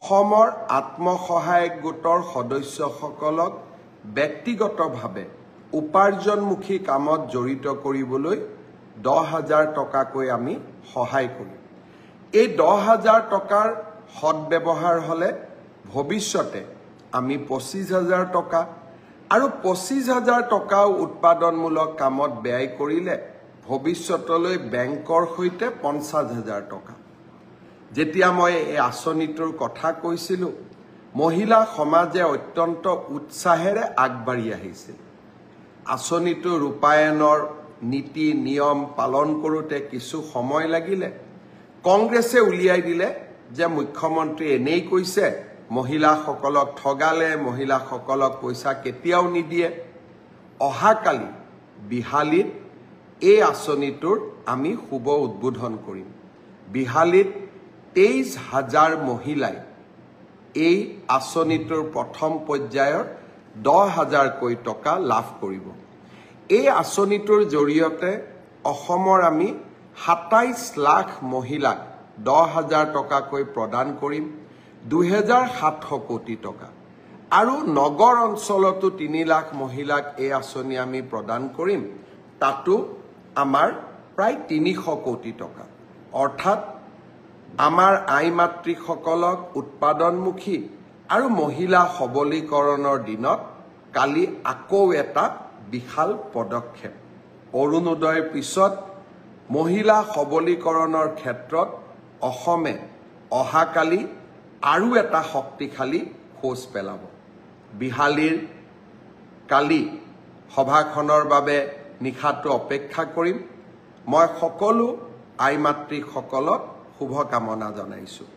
অসমৰ আত্মসহায়ক গোটৰ সদস্যসকলক ব্যক্তিগতভাৱে উপাৰ্জনমুখী কামত জড়িত কৰিবলৈ 10,000 টকাকৈ আমি সহায় কৰিম। এই 10,000 টকাৰ সদব্যৱহাৰ হলে ভৱিষ্যতে আমি 25,000 টকা আৰু 25,000 টকাও উৎপাদনমূলক কামত ব্যয় কৰিলে ভৱিষ্যতলৈ বেংকৰ সৈতে 50,000 টকা। যেতিয়া মই এই আঁচনিটোৰ কথা কৈছিলোঁ, মহিলা সমাজে অত্যন্ত উৎসাহেৰে আগবাঢ়ি আহিছিল। আঁচনিটো ৰূপায়ণৰ নীতি নিয়ম পালন কৰোঁতে কিছু সময় লাগিলে। কংগ্ৰেছে উলিয়াই দিলে যে মুখ্যমন্ত্ৰী এনেই কৈছে, মহিলাসকলক ঠগালে, মহিলাসকলক পইচা কেতিয়াও নিদিয়ে। অহাকালি বিহালীত এই আঁচনিটোৰ আমি শুভ উদ্বোধন কৰিম। বিহালীত 23,000 মহিলাই এই আঁচনিটোৰ প্ৰথম পৰ্যায়ৰ 10,000কৈ টকা লাভ কৰিব। এই আঁচনিটোৰ জৰিয়তে অসমৰ আমি 27 লাখ মহিলাক 10,000 টকাকৈ প্ৰদান কৰিম, 2,700 কোটি টকা। আৰু নগৰ অঞ্চলতো 3 লাখ মহিলাক এই আঁচনি আমি প্ৰদান কৰিম, তাতো আমাৰ প্ৰায় 300 কোটি টকা। অৰ্থাৎ আমাৰ আই মাতৃসকলক উৎপাদনমুখী আৰু মহিলা সবলীকৰণৰ দিনত কালি আকৌ এটা বিশাল পদক্ষেপ। অৰুণোদয়ৰ পিছত মহিলা সবলীকৰণৰ ক্ষেত্ৰত অসমে অহাকালি আৰু এটা শক্তিশালী খোজ পেলাব। বিহালীৰ কালি সভাখনৰ বাবে নিশাটো অপেক্ষা কৰিম। মই সকলো আই মাতৃসকলক শুভকামনা জনাইছোঁ।